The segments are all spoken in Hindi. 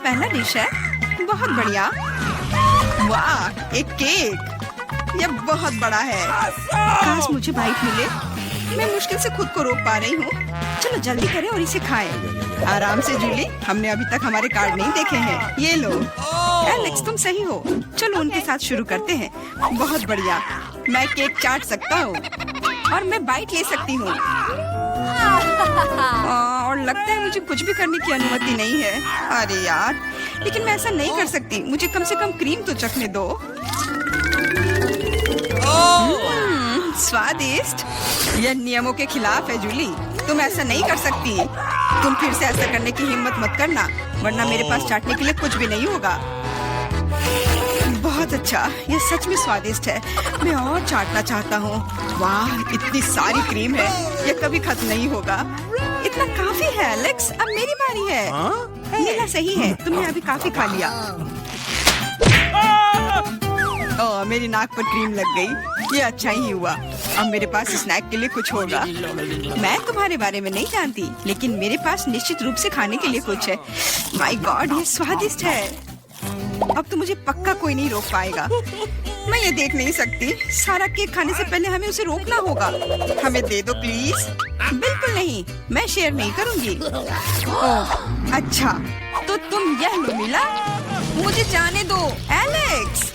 पहला डिश है। बहुत बढ़िया। वाह, एक केक। यह बहुत बड़ा है। काश मुझे बाइट मिले। मैं मुश्किल से खुद को रोक पा रही हूँ। चलो जल्दी करें और इसे खाएं। आराम से जूली, हमने अभी तक हमारे कार्ड नहीं देखे हैं। ये लो। एलेक्स, तुम सही हो। चलो उनके साथ शुरू करते हैं। बहुत बढ़िया। मैं केक चाट सकता हूँ और मैं बाइट ले सकती हूँ। और लगता है मुझे कुछ भी करने की अनुमति नहीं है। अरे यार, लेकिन मैं ऐसा नहीं कर सकती। मुझे कम से कम क्रीम तो चखने दो। स्वादिष्ट। यह नियमों के खिलाफ है जूली। तुम ऐसा नहीं कर सकती। तुम फिर से ऐसा करने की हिम्मत मत करना, वरना मेरे पास चाटने के लिए कुछ भी नहीं होगा। बहुत अच्छा, यह सच में स्वादिष्ट है। मैं और चाटना चाहता हूँ। वाह, इतनी सारी क्रीम है। यह कभी खत्म नहीं होगा। इतना काफी है एलेक्स। अब मेरी बारी है। ये सही है, तुमने अभी काफी खा लिया। ओह, मेरी नाक पर क्रीम लग गई। ये अच्छा ही हुआ। अब मेरे पास स्नैक के लिए कुछ होगा। मैं तुम्हारे बारे में नहीं जानती, लेकिन मेरे पास निश्चित रूप से खाने के लिए कुछ है। माय गॉड, ये स्वादिष्ट है। अब तो मुझे पक्का कोई नहीं रोक पाएगा। मैं ये देख नहीं सकती। सारा केक खाने से पहले हमें उसे रोकना होगा। हमें दे दो प्लीज। बिल्कुल नहीं, मैं शेयर नहीं करूंगी। ओह, अच्छा, तो तुम यह लो मिला। मुझे जाने दो एलेक्स।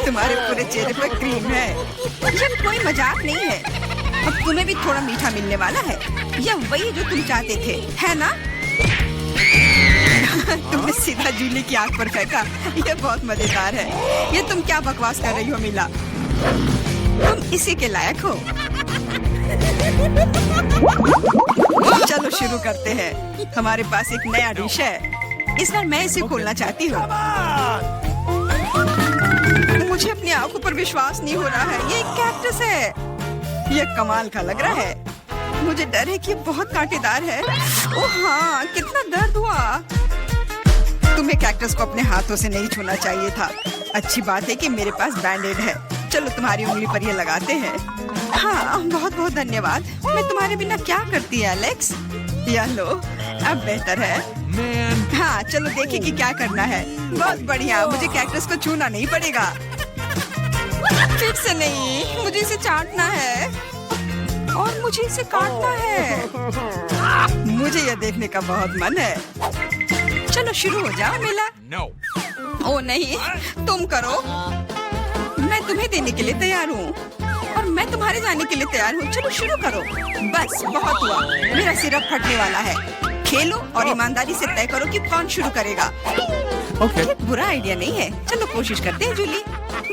तुम्हारे पूरे चेहरे पर क्रीम है। यह कोई मजाक नहीं है। अब तुम्हें भी थोड़ा मीठा मिलने वाला है। यह वही जो तुम चाहते थे, है ना? तुमने सीधा जूली की आंख पर फेंका। यह बहुत मजेदार है। ये तुम क्या बकवास कर रही हो मिला? तुम इसी के लायक हो। चलो शुरू करते हैं। हमारे पास एक नया डिश है। इस बार मैं इसे खोलना चाहती हूँ। मुझे अपनी आंखों पर विश्वास नहीं हो रहा है। ये एक कैक्टस है। यह कमाल का लग रहा है। मुझे डर है कि ये बहुत कांटेदार है। ओह हाँ, कितना दर्द हुआ। तुम्हें कैक्टस को अपने हाथों से नहीं छूना चाहिए था। अच्छी बात है कि मेरे पास बैंडेड है। चलो तुम्हारी उंगली पर ये लगाते हैं। हाँ, बहुत बहुत धन्यवाद। मैं तुम्हारे बिना क्या करती है एलेक्स? यह लो, अब बेहतर है। हाँ, चलो देखें कि क्या करना है। बहुत बढ़िया, मुझे कैक्टस को छूना नहीं पड़ेगा। फिर से नहीं, मुझे इसे चाटना है और मुझे इसे काटना है। मुझे यह देखने का बहुत मन है। चलो शुरू हो जाओ मिला। ओ नहीं, तुम करो। मैं तुम्हें देने के लिए तैयार हूँ और मैं तुम्हारे जाने के लिए तैयार हूँ। चलो शुरू करो। बस बहुत हुआ, मेरा सिरप फटने वाला है। खेलो और ईमानदारी से तय करो कि कौन शुरू करेगा। ये बुरा आइडिया नहीं है। चलो कोशिश करते हैं जूली।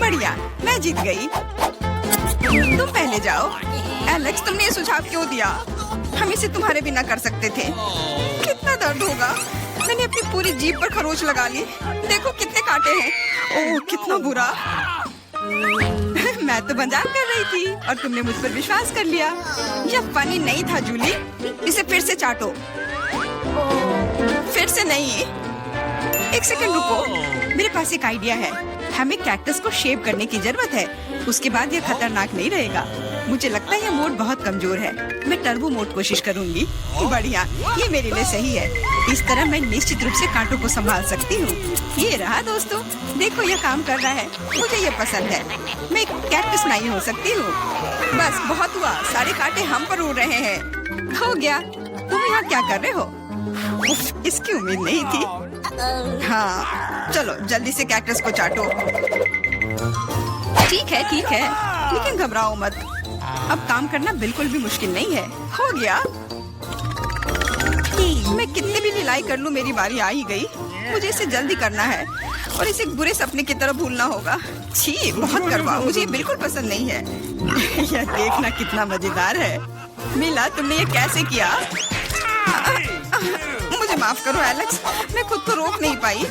बढ़िया, मैं जीत गई। तुम पहले जाओ। एलेक्स, तुमने ये सुझाव क्यों दिया? हम इसे तुम्हारे बिना कर सकते थे। कितना दर्द होगा। मैंने अपनी पूरी जीभ पर खरोच लगा ली। देखो कितने कांटे हैं। ओह, कितना बुरा। मैं तो मजाक कर रही थी और तुमने मुझ पर विश्वास कर लिया। यह फनी नहीं था जूली। इसे फिर से चाटो। फिर से नहीं। एक सेकंड रुको, मेरे पास एक आइडिया है। हमें कैक्टस को शेव करने की जरूरत है। उसके बाद यह खतरनाक नहीं रहेगा। मुझे लगता है यह मोड बहुत कमजोर है। मैं टर्बो मोड कोशिश करूंगी। बढ़िया, ये मेरे लिए सही है। इस तरह मैं निश्चित रूप से कांटों को संभाल सकती हूँ। ये रहा दोस्तों, देखो यह काम कर रहा है। मुझे यह पसंद है। मैं एक कैक्टस नहीं हो सकती हूँ। बस बहुत हुआ, सारे कांटे हम पर उड़ रहे हैं। हो गया। तुम यहाँ क्या कर रहे हो? उफ, इसकी उम्मीद नहीं थी। हाँ, चलो जल्दी से कैक्टस को चाटो। ठीक है, लेकिन घबराओ मत। अब काम करना बिल्कुल भी मुश्किल नहीं है। हो गया। मैं कितने भी ढिलाई कर लूं, मेरी बारी आ ही गई। मुझे इसे जल्दी करना है और इसे एक बुरे सपने की तरह भूलना होगा। छी, बहुत कड़वा। मुझे ये बिल्कुल पसंद नहीं है। यह देखना कितना मजेदार है। मिला, तुमने ये कैसे किया? मुझे माफ करो एलेक्स, मैं खुद को रोक नहीं पाई।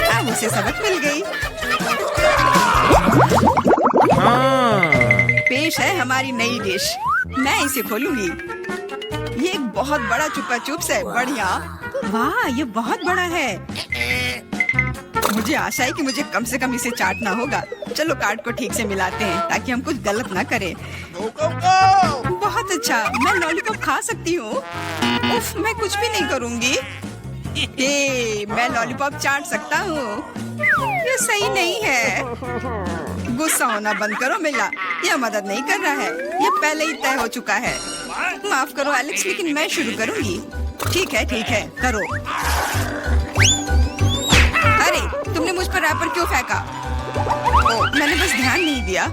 अब उसे सबक मिल गई। पेश है हमारी नई डिश। मैं इसे खोलूंगी। ये एक बहुत बड़ा चुपा चुप्स है। बढ़िया। वाह, ये बहुत बड़ा है। मुझे आशा है कि मुझे कम से कम इसे चाटना होगा। चलो कार्ड को ठीक से मिलाते हैं ताकि हम कुछ गलत ना करें। बहुत अच्छा, मैं लॉलीपॉप खा सकती हूँ। उफ, मैं कुछ भी नहीं करूँगी। मैं लॉलीपॉप चाट सकता हूँ। ये सही नहीं है। गुस्सा होना बंद करो मिला, यह मदद नहीं कर रहा है, यह पहले ही तय हो चुका है। माफ करो एलेक्स, लेकिन मैं शुरू करूँगी। ठीक है, करो। अरे, तुमने मुझ पर रैपर क्यों फेंका? मैंने बस ध्यान नहीं दिया।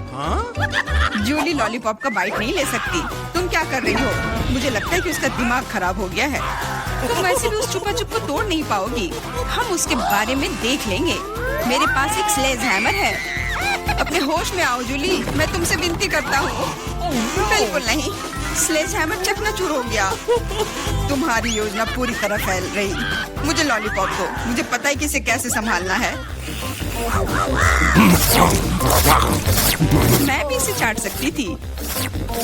जूली लॉलीपॉप का बाइट नहीं ले सकती। तुम क्या कर रही हो? मुझे लगता है कि उसका दिमाग खराब हो गया है। तुम वैसे भी उस चुपा चुप को तोड़ नहीं पाओगी। हम उसके बारे में देख लेंगे। मेरे पास एक स्लेज हैमर है। अपने होश में आओ जूली, मैं तुमसे विनती करता हूँ। बिल्कुल नहीं, स्लेज हैमर चकनाचूर हो गया। तुम्हारी योजना पूरी तरह फैल रही। मुझे लॉलीपॉप दो, मुझे पता है कि इसे कैसे संभालना है। मैं भी इसे चाट सकती थी।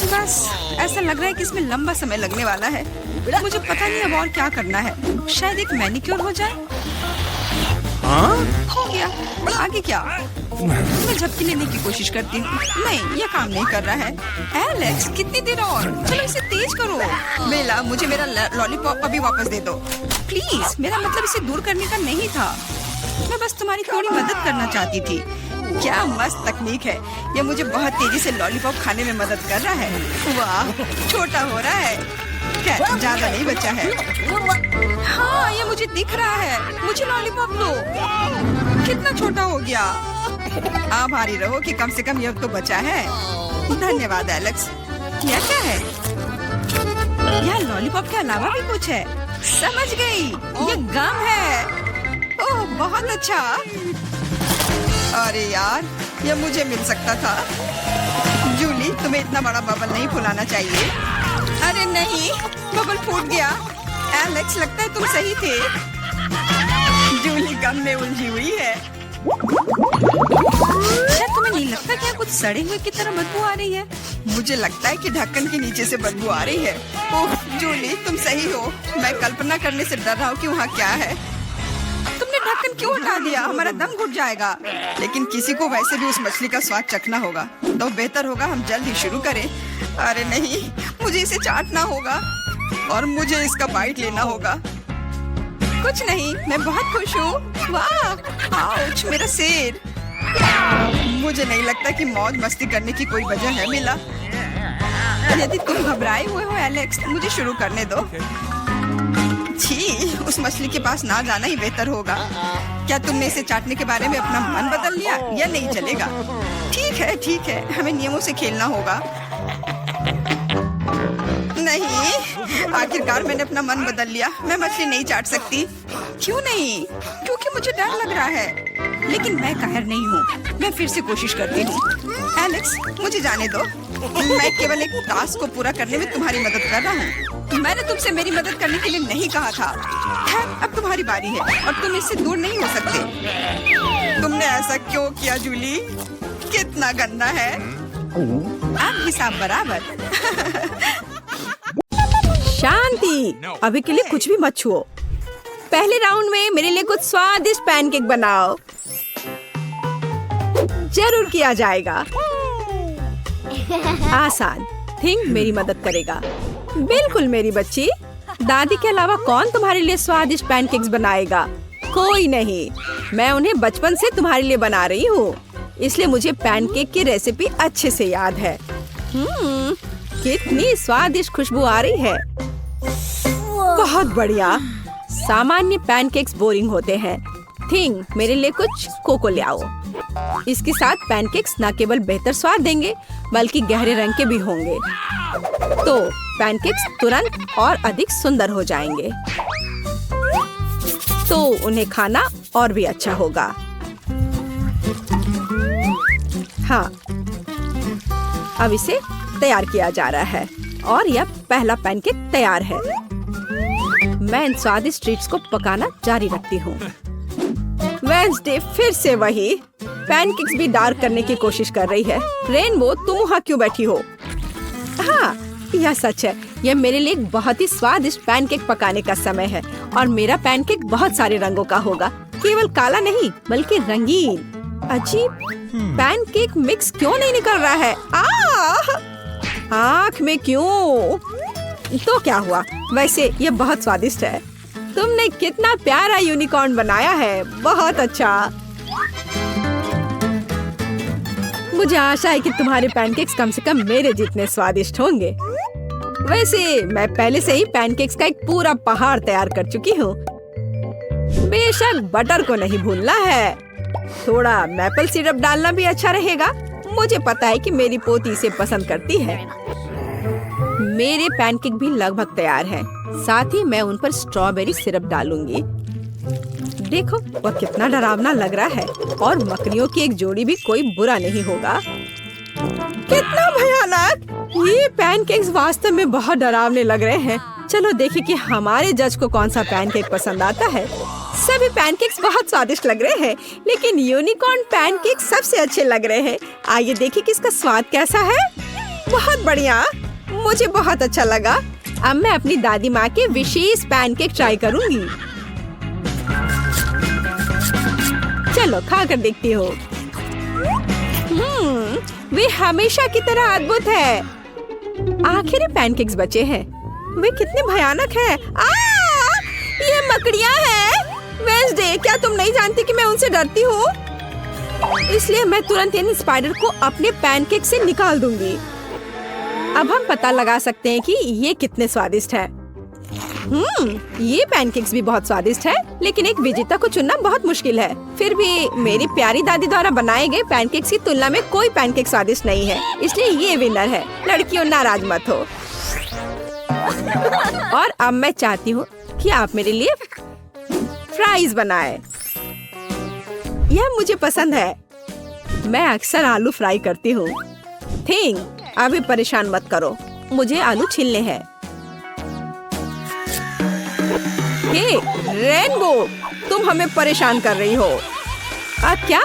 बस ऐसा लग रहा है कि इसमें लंबा समय लगने वाला है। मुझे पता नहीं अब और क्या करना है। शायद एक मैनिक्योर हो जाए। हो गया। आगे क्या? मैं झपकी लेने की कोशिश करती हूँ। नहीं, यह काम नहीं कर रहा है। एलेक्स, कितनी देर और? चलो इसे तेज करो। बेला, मुझे मेरा लॉलीपॉप अभी वापस दे दो प्लीज। मेरा मतलब इसे दूर करने का नहीं था। मैं बस तुम्हारी थोड़ी मदद करना चाहती थी। क्या मस्त तकनीक है। यह मुझे बहुत तेजी से लॉलीपॉप खाने में मदद कर रहा है। वाह, छोटा हो रहा है। क्या ज्यादा नहीं बचा है? हाँ, ये मुझे दिख रहा है। मुझे लॉलीपॉप दो। कितना छोटा हो गया। आभारी रहो कि कम से कम यह तो बचा है। धन्यवाद एलेक्स। यह क्या है? यह लॉलीपॉप के अलावा भी कुछ है। समझ गई, ये गम है। ओह, बहुत अच्छा। अरे यार, यह मुझे मिल सकता था। जूली, तुम्हें इतना बड़ा बबल नहीं फुलाना चाहिए। अरे नहीं, बबल फूट गया। एलेक्स, लगता है तुम सही थे। जूली गम में उलझी हुई है। शायद तुम्हें नहीं लगता क्या कुछ सड़े हुए की तरह बदबू आ रही है? मुझे लगता है कि ढक्कन के नीचे से बदबू आ रही है। ओह जूली, तुम सही हो। मैं कल्पना करने से डर रहा हूँ कि वहाँ क्या है। तुमने ढक्कन क्यों हटा दिया? हमारा दम घुट जाएगा। लेकिन किसी को वैसे भी उस मछली का स्वाद चखना होगा, तो बेहतर होगा हम जल्द ही शुरू करें। अरे नहीं, मुझे इसे चाटना होगा और मुझे इसका बाइट लेना होगा। कुछ नहीं, मैं बहुत खुश हूँ। वाह, आउच, मेरा सिर। मुझे नहीं लगता कि मौज मस्ती करने की कोई वजह है मिला। यदि तुम घबराए हुए हो एलेक्स, मुझे शुरू करने दो। छी, उस मछली के पास ना जाना ही बेहतर होगा। क्या तुमने इसे चाटने के बारे में अपना मन बदल लिया? या नहीं चलेगा? ठीक है, हमें नियमों से खेलना होगा। नहीं, आखिरकार मैंने अपना मन बदल लिया। मैं मछली नहीं चाट सकती। क्यों नहीं? क्योंकि मुझे डर लग रहा है। लेकिन मैं कायर नहीं हूँ। मैं फिर से कोशिश करती हूँ। एलेक्स, मुझे जाने दो। मैं केवल एक टास्क को पूरा करने में तुम्हारी मदद कर रहा हूँ। मैंने तुमसे मेरी मदद करने के लिए नहीं कहा था। खैर, अब तुम्हारी बारी है और तुम इससे दूर नहीं हो सकते। तुमने ऐसा क्यों किया जूली? कितना गंदा है। अब हिसाब बराबर। शांति, अभी के लिए कुछ भी मत छुओ। पहले राउंड में मेरे लिए कुछ स्वादिष्ट पैनकेक बनाओ। जरूर किया जाएगा। आसान। थिंक मेरी मदद करेगा। बिल्कुल मेरी बच्ची। दादी के अलावा कौन तुम्हारे लिए स्वादिष्ट पैनकेक्स बनाएगा? कोई नहीं। मैं उन्हें बचपन से तुम्हारे लिए बना रही हूँ, इसलिए मुझे पैनकेक की रेसिपी अच्छे से याद है। कितनी स्वादिष्ट खुशबू आ रही है। बहुत बढ़िया। सामान्य पैनकेक्स बोरिंग होते हैं। थिंक मेरे लिए कुछ कोको ले आओ। इसके साथ पैनकेक्स न केवल बेहतर स्वाद देंगे, बल्कि गहरे रंग के भी होंगे। तो पैनकेक्स तुरंत और अधिक सुंदर हो जाएंगे। तो उन्हें खाना और भी अच्छा होगा। हाँ, अब इसे तैयार किया जा रहा है और यह पहला पैनकेक तैयार है। मैं इन स्वादिष्ट ट्रीट्स को पकाना जारी रखती हूँ। वेडनेसडे फिर से वही। पैनकेक्स भी डार्क करने की कोशिश कर रही है। रेनबो, तुम वहाँ क्यों बैठी हो? हाँ, यह सच है। यह मेरे लिए एक बहुत ही स्वादिष्ट पैनकेक पकाने का समय है और मेरा पैनकेक बहुत सारे रंगों का होगा। केवल काला नहीं, बल्कि रंगीन। अजीब, पैनकेक मिक्स क्यों नहीं निकल रहा है? आँख में क्यों? तो क्या हुआ? वैसे ये बहुत स्वादिष्ट है। तुमने कितना प्यारा यूनिकॉर्न बनाया है, बहुत अच्छा। मुझे आशा है कि तुम्हारे पैनकेक्स कम से कम मेरे जितने स्वादिष्ट होंगे। वैसे मैं पहले से ही पैनकेक्स का एक पूरा पहाड़ तैयार कर चुकी हूँ। बेशक बटर को नहीं भूलना है। थोड़ा मैपल सिरप डालना भी अच्छा रहेगा। मुझे पता है कि मेरी पोती इसे पसंद करती है। मेरे पैनकेक भी लगभग तैयार हैं। साथ ही मैं उन पर स्ट्रॉबेरी सिरप डालूंगी। देखो वह कितना डरावना लग रहा है, और मकड़ियों की एक जोड़ी भी कोई बुरा नहीं होगा। कितना भयानक! ये पैनकेक्स वास्तव में बहुत डरावने लग रहे हैं। चलो देखें कि हमारे जज को कौन सा पैनकेक पसंद आता है। सभी पैनकेक्स बहुत स्वादिष्ट लग रहे हैं, लेकिन यूनिकॉर्न पैनकेक सबसे अच्छे लग रहे हैं। आइए देखें कि इसका स्वाद कैसा है। बहुत बढ़िया, मुझे बहुत अच्छा लगा। अब मैं अपनी दादी माँ के विशेष पैनकेक ट्राई करूंगी। चलो खा कर देखती हो। वे हमेशा की तरह अद्भुत है। आखिर पैनकेक्स बचे हैं। वे कितने भयानक हैं। ये मकड़ियाँ हैं। वेंसडे, क्या तुम नहीं जानती कि मैं उनसे डरती हूँ? इसलिए मैं तुरंत इन स्पाइडर को अपने पैनकेक से निकाल दूंगी। अब हम पता लगा सकते हैं कि ये कितने स्वादिष्ट हैं। ये पैनकेक्स भी बहुत स्वादिष्ट है, लेकिन एक विजेता को चुनना बहुत मुश्किल है। फिर भी मेरी प्यारी दादी द्वारा बनाए गए पैनकेक्स की तुलना में कोई पैनकेक स्वादिष्ट नहीं है, इसलिए ये विनर है। लड़कियों नाराज मत हो। और अब मैं चाहती हूँ कि आप मेरे लिए फ्राइज बनाए। यह मुझे पसंद है। मैं अक्सर आलू फ्राई करती हूँ। अभी परेशान मत करो, मुझे आलू छीलने हैं। हे रेनबो, तुम हमें परेशान कर रही हो। क्या?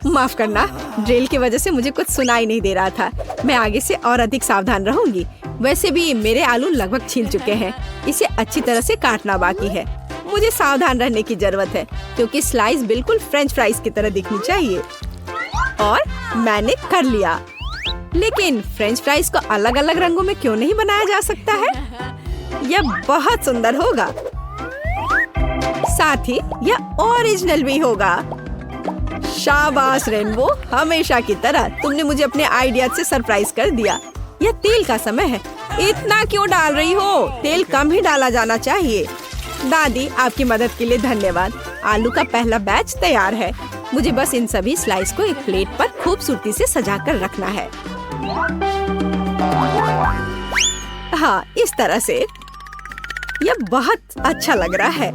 माफ करना, ड्रिल की वजह से मुझे कुछ सुनाई नहीं दे रहा था। मैं आगे से और अधिक सावधान रहूंगी। वैसे भी मेरे आलू लगभग छिल चुके हैं। इसे अच्छी तरह से काटना बाकी है। मुझे सावधान रहने की जरूरत है, क्योंकि स्लाइस बिल्कुल फ्रेंच फ्राइज की तरह दिखनी चाहिए। और मैंने कर लिया। लेकिन फ्रेंच फ्राइज को अलग अलग रंगों में क्यों नहीं बनाया जा सकता है? यह बहुत सुंदर होगा। साथ ही यह ओरिजिनल भी होगा। शाबाश रेनबो, हमेशा की तरह तुमने मुझे अपने आइडिया से सरप्राइज कर दिया। यह तेल का समय है। इतना क्यों डाल रही हो? तेल कम ही डाला जाना चाहिए। दादी, आपकी मदद के लिए धन्यवाद। आलू का पहला बैच तैयार है। मुझे बस इन सभी स्लाइस को एक प्लेट पर खूबसूरती से सजाकर रखना है। हाँ, इस तरह से। यह बहुत अच्छा लग रहा है।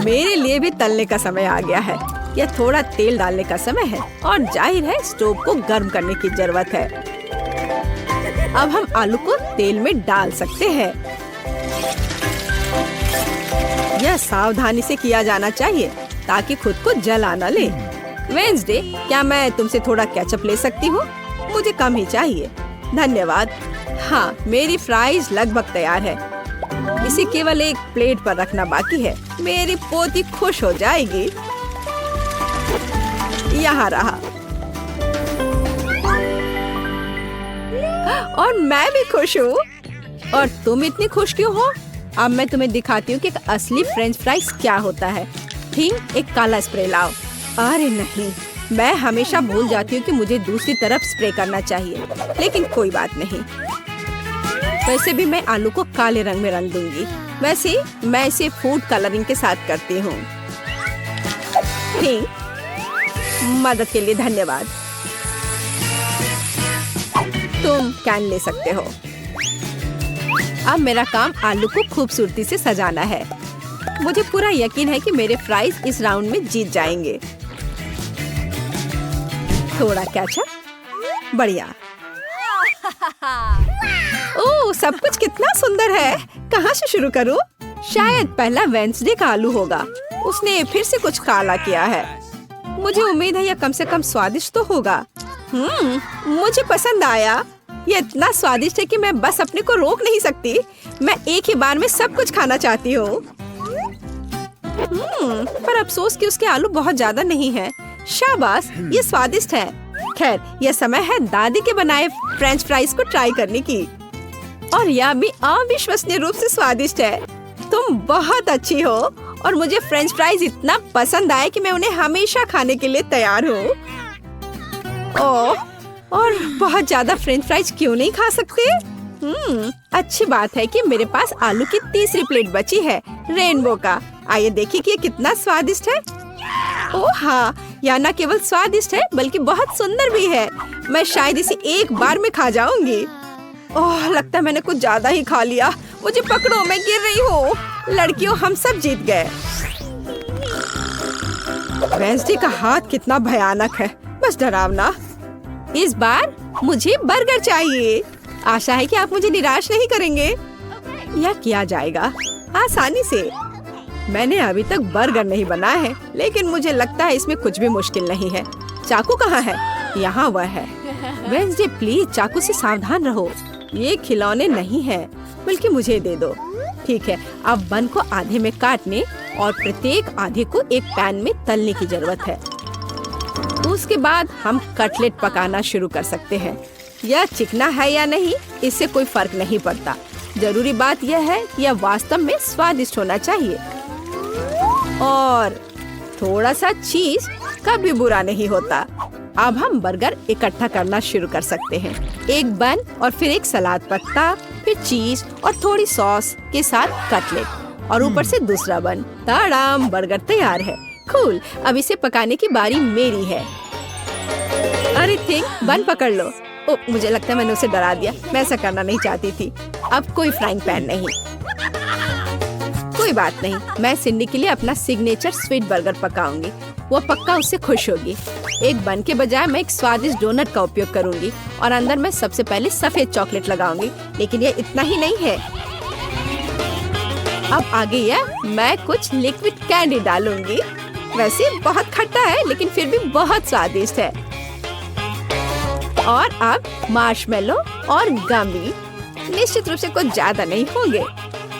मेरे लिए भी तलने का समय आ गया है। यह थोड़ा तेल डालने का समय है, और जाहिर है स्टोव को गर्म करने की जरूरत है। अब हम आलू को तेल में डाल सकते हैं। यह सावधानी से किया जाना चाहिए ताकि खुद को जला न ले। वेंसडे, क्या मैं तुमसे थोड़ा केचप ले सकती हूँ? मुझे कम ही चाहिए। धन्यवाद। हाँ, मेरी फ्राइज लगभग तैयार है। इसे केवल एक प्लेट पर रखना बाकी है। मेरी पोती खुश हो जाएगी। यहाँ रहा। और मैं भी खुश हूँ। और तुम इतनी खुश क्यों हो? अब मैं तुम्हें दिखाती हूँ कि एक असली फ्रेंच फ्राइज क्या होता है। ठीक, एक काला स्प्रे लाओ। अरे नहीं, मैं हमेशा भूल जाती हूँ कि मुझे दूसरी तरफ स्प्रे करना चाहिए, लेकिन कोई बात नहीं। वैसे भी मैं आलू को काले रंग में रंग दूंगी। वैसे मैं इसे फूड कलरिंग के साथ करती हूँ। ठीक, मदद के लिए धन्यवाद। तुम कैन ले सकते हो। अब मेरा काम आलू को खूबसूरती से सजाना है। मुझे पूरा यकीन है कि मेरे फ्राइज इस राउंड में जीत जाएंगे। थोड़ा केचप, बढ़िया। ओह, सब कुछ कितना सुंदर है। कहाँ से शुरू करूँ? शायद पहला वेंसडे का आलू होगा। उसने फिर से कुछ काला किया है। मुझे उम्मीद है यह कम से कम स्वादिष्ट तो होगा। मुझे पसंद आया। ये इतना स्वादिष्ट है कि मैं बस अपने को रोक नहीं सकती। मैं एक ही बार में सब कुछ खाना चाहती हूँ। पर अफसोस कि उसके आलू बहुत ज्यादा नहीं हैं। शाबाश, ये स्वादिष्ट है। खैर, यह समय है दादी के बनाए फ्रेंच फ्राइज को ट्राई करने की। और यह भी अविश्वसनीय रूप से स्वादिष्ट है। तुम बहुत अच्छी हो और मुझे फ्रेंच फ्राइज इतना पसंद आए कि मैं उन्हें हमेशा खाने के लिए तैयार हूँ। ओह, और बहुत ज्यादा फ्रेंच फ्राइज क्यों नहीं खा सकते? अच्छी बात है कि मेरे पास आलू की तीसरी प्लेट बची है, रेनबो का। आइए देखिए कि ये कितना स्वादिष्ट है। ओह हाँ, यह न केवल स्वादिष्ट है बल्कि बहुत सुंदर भी है। मैं शायद इसे एक बार में खा जाऊंगी। ओह, लगता है मैंने कुछ ज्यादा ही खा लिया। मुझे पकड़ो, मैं गिर रही हूँ। लड़कियों, हम सब जीत गए। वेंसडे का हाथ कितना भयानक है, बस डरावना। इस बार मुझे बर्गर चाहिए। आशा है कि आप मुझे निराश नहीं करेंगे। यह किया जाएगा आसानी से। मैंने अभी तक बर्गर नहीं बनाया है, लेकिन मुझे लगता है इसमें कुछ भी मुश्किल नहीं है। चाकू कहाँ है? यहाँ वह है। वेंसडे, प्लीज चाकू से सावधान रहो। ये खिलौने नहीं है, बल्कि मुझे दे दो। ठीक है, अब बन को आधे में काटने और प्रत्येक आधे को एक पैन में तलने की जरूरत है। उसके बाद हम कटलेट पकाना शुरू कर सकते हैं। यह चिकना है या नहीं, इससे कोई फर्क नहीं पड़ता। जरूरी बात यह है कि यह वास्तव में स्वादिष्ट होना चाहिए। और थोड़ा सा चीज कभी बुरा नहीं होता। अब हम बर्गर इकट्ठा करना शुरू कर सकते हैं। एक बन और फिर एक सलाद पत्ता, फिर चीज और थोड़ी सॉस के साथ कटलेट और ऊपर से दूसरा बन। ताड़ाम, बर्गर तैयार है। कूल, अब इसे पकाने की बारी मेरी है। अरे थिंक, बन पकड़ लो। ओ, मुझे लगता है मैंने उसे डरा दिया। मैं ऐसा करना नहीं चाहती थी। अब कोई फ्राइंग पैन नहीं। कोई बात नहीं, मैं सिंडी के लिए अपना सिग्नेचर स्वीट बर्गर पकाऊंगी। वो पक्का उससे खुश होगी। एक बन के बजाय मैं एक स्वादिष्ट डोनट का उपयोग करूंगी और अंदर मैं सबसे पहले सफेद चॉकलेट लगाऊंगी। लेकिन ये इतना ही नहीं है। अब आगे यह मैं कुछ लिक्विड कैंडी डालूंगी। वैसे बहुत खट्टा है, लेकिन फिर भी बहुत स्वादिष्ट है। और अब मार्शमेलो और गमी। निश्चित रूप से कुछ ज्यादा नहीं होंगे।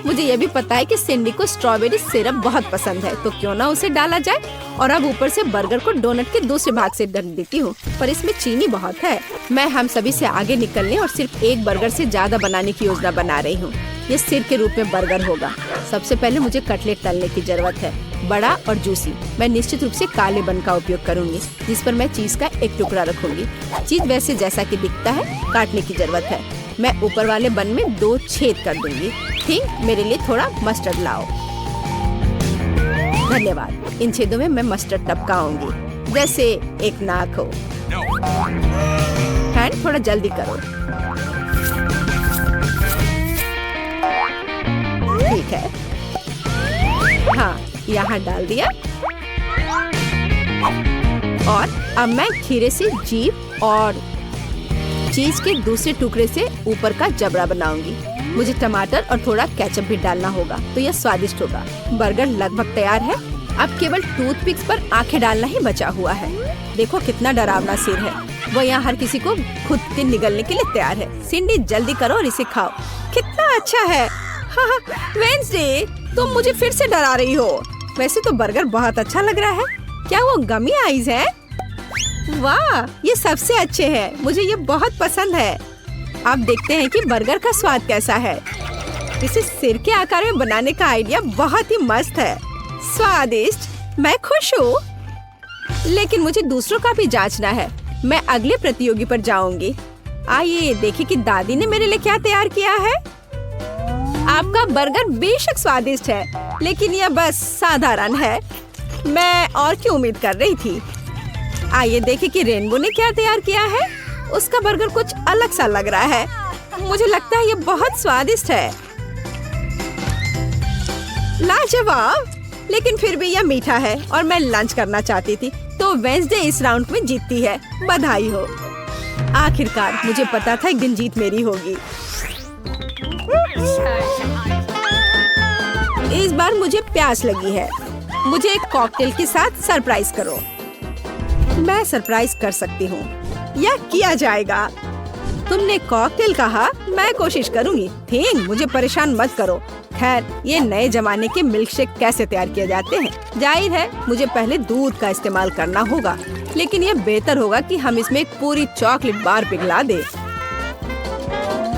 मुझे यह भी पता है कि सिंडी को स्ट्रॉबेरी सिरप बहुत पसंद है, तो क्यों ना उसे डाला जाए। और अब ऊपर से बर्गर को डोनट के दूसरे भाग से ढक देती हूँ, पर इसमें चीनी बहुत है। मैं हम सभी से आगे निकलने और सिर्फ एक बर्गर से ज्यादा बनाने की योजना बना रही हूँ। ये सिर के रूप में बर्गर होगा। सबसे पहले मुझे कटलेट तलने की जरूरत है, बड़ा और जूसी। मैं निश्चित रूप से काले बन का उपयोग करूंगी, जिस पर मैं चीज का एक टुकड़ा रखूंगी। चीज वैसे जैसा कि दिखता है काटने की जरूरत है। मैं ऊपर वाले बन में 2 छेद कर दूंगी। ठीक, मेरे लिए थोड़ा मस्टर्ड लाओ। धन्यवाद। इन छेदों में मैं मस्टर्ड टपकाऊंगी, जैसे एक नाक हो। हैंड, थोड़ा जल्दी करो। ठीक है, हाँ, यहाँ डाल दिया। और अब मैं खीरे से जीभ और चीज के दूसरे टुकड़े से ऊपर का जबड़ा बनाऊंगी। मुझे टमाटर और थोड़ा केचप भी डालना होगा, तो यह स्वादिष्ट होगा। बर्गर लगभग तैयार है। अब केवल टूथपिक्स पर आंखें डालना ही बचा हुआ है। देखो कितना डरावना सिर है। वो यहाँ हर किसी को खुद के निगलने के लिए तैयार है। सिंडी, जल्दी करो और इसे खाओ। कितना अच्छा है। हाँ, वेंसडे, तुम मुझे फिर से डरा रही हो। वैसे तो बर्गर बहुत अच्छा लग रहा है। क्या वो गमी आइज है? वाह, ये सबसे अच्छे हैं। मुझे ये बहुत पसंद है। अब देखते हैं कि बर्गर का स्वाद कैसा है। इसे सिर के आकार में बनाने का आइडिया बहुत ही मस्त है। स्वादिष्ट, मैं खुश हूँ। लेकिन मुझे दूसरों का भी जांचना है। मैं अगले प्रतियोगी पर जाऊंगी। आइए देखिए कि दादी ने मेरे लिए क्या तैयार किया है। आपका बर्गर बेशक स्वादिष्ट है, लेकिन यह बस साधारण है। मैं और क्या उम्मीद कर रही थी। आइए देखें कि रेनबो ने क्या तैयार किया है। उसका बर्गर कुछ अलग सा लग रहा है। मुझे लगता है ये बहुत स्वादिष्ट है। लाजवाब, लेकिन फिर भी यह मीठा है और मैं लंच करना चाहती थी, तो वेंसडे इस राउंड में जीतती है। बधाई हो। आखिरकार मुझे पता था एक दिन जीत मेरी होगी। इस बार मुझे प्यास लगी है। मुझे एक कॉकटेल के साथ सरप्राइज करो। मैं सरप्राइज कर सकती हूँ। यह किया जाएगा। तुमने कॉकटेल कहा, मैं कोशिश करूँगी। थिंक, मुझे परेशान मत करो। खैर, ये नए जमाने के मिल्कशेक कैसे तैयार किए जाते हैं। जाहिर है मुझे पहले दूध का इस्तेमाल करना होगा। लेकिन ये बेहतर होगा कि हम इसमें एक पूरी चॉकलेट बार पिघला दे।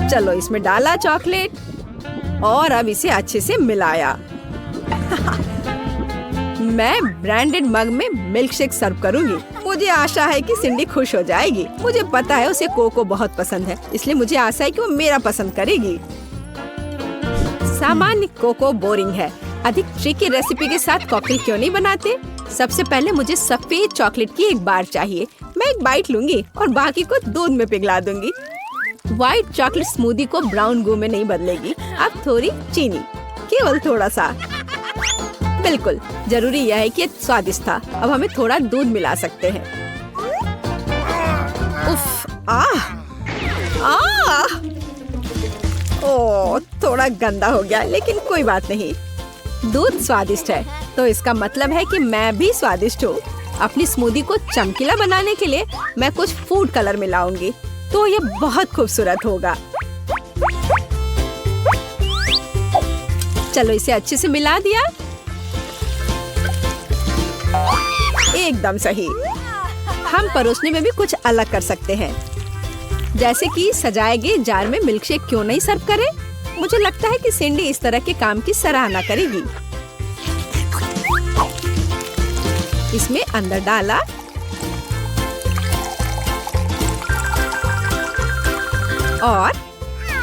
चलो इसमें डाला चॉकलेट और अब इसे अच्छे से मिलाया। मैं ब्रांडेड मग में मिल्क शेक सर्व करूंगी। मुझे आशा है कि सिंडी खुश हो जाएगी। मुझे पता है उसे कोको बहुत पसंद है, इसलिए मुझे आशा है कि वो मेरा पसंद करेगी। सामान्य कोको बोरिंग है। अधिक ट्रिकी रेसिपी के साथ कॉकटेल क्यों नहीं बनाते? सबसे पहले मुझे सफेद चॉकलेट की एक बार चाहिए। मैं एक बाइट लूंगी और बाकी को दूध में पिघला दूंगी। व्हाइट चॉकलेट स्मूदी को ब्राउन गू में नहीं बदलेगी। अब थोड़ी चीनी, केवल थोड़ा सा। बिल्कुल जरूरी यह है कि ये स्वादिष्ट था। अब हमें थोड़ा दूध मिला सकते हैं। उफ, ओह, थोड़ा गंदा हो गया, लेकिन कोई बात नहीं। दूध स्वादिष्ट है, तो इसका मतलब है कि मैं भी स्वादिष्ट हूँ। अपनी स्मूदी को चमकीला बनाने के लिए मैं कुछ फूड कलर मिलाऊंगी, तो ये बहुत खूबसूरत होगा। चलो इसे अच्छे से मिला दिया। एकदम सही। हम परोसने में भी कुछ अलग कर सकते हैं, जैसे कि सजाए गए जार में मिल्कशेक क्यों नहीं सर्व करें? मुझे लगता है कि सिंडी इस तरह के काम की सराहना करेगी। इसमें अंदर डाला और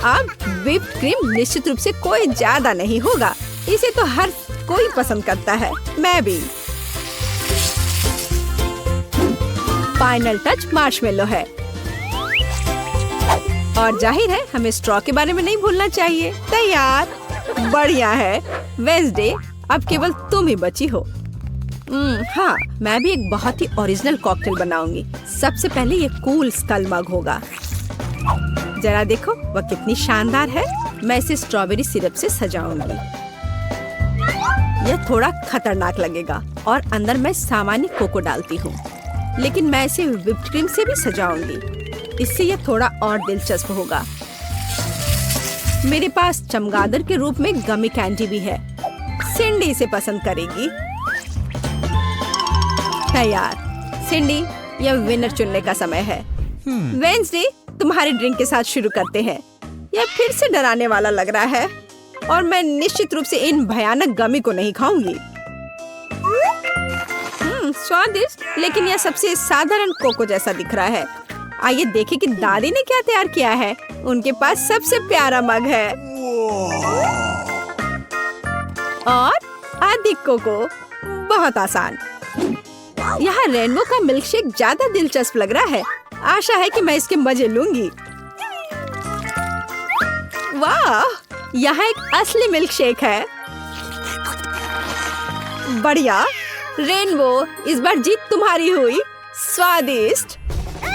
अब व्हिप्ड क्रीम निश्चित रूप से कोई ज्यादा नहीं होगा। इसे तो हर कोई पसंद करता है, मैं भी। फाइनल टच मार्शमेलो है और जाहिर है हमें स्ट्रॉ के बारे में नहीं भूलना चाहिए। तैयार, बढ़िया है। वेडनेसडे, अब केवल तुम ही बची हो। हाँ, मैं भी एक बहुत ही ओरिजिनल कॉकटेल बनाऊंगी। सबसे पहले ये कूल स्कल मग होगा। जरा देखो वह कितनी शानदार है। मैं इसे स्ट्रॉबेरी सिरप से सजाऊंगी। यह थोड़ा खतरनाक लगेगा और अंदर मैं सामान्य कोको डालती हूँ, लेकिन मैं इसे व्हिप्ड क्रीम से भी सजाऊंगी। इससे यह थोड़ा और दिलचस्प होगा। मेरे पास चमगादड़ के रूप में गमी कैंडी भी है। सिंडी इसे पसंद करेगी। तैयार। सिंडी, यह विनर चुनने का समय है। वेडनेसडे, तुम्हारे ड्रिंक के साथ शुरू करते हैं। यह फिर से डराने वाला लग रहा है और मैं निश्चित रूप से इन भयानक गमी को नहीं खाऊंगी। स्वादिष्ट, लेकिन यह सबसे साधारण कोको जैसा दिख रहा है। आइए देखें कि दादी ने क्या तैयार किया है। उनके पास सबसे प्यारा मग है और अधिक कोको। बहुत आसान। यहाँ रेनबो का मिल्कशेक ज्यादा दिलचस्प लग रहा है। आशा है कि मैं इसके मजे लूंगी। वाह, यहाँ एक असली मिल्कशेक है। बढ़िया। रेनबो, इस बार जीत तुम्हारी हुई। स्वादिष्ट।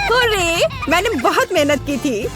हुर्रे, मैंने बहुत मेहनत की थी।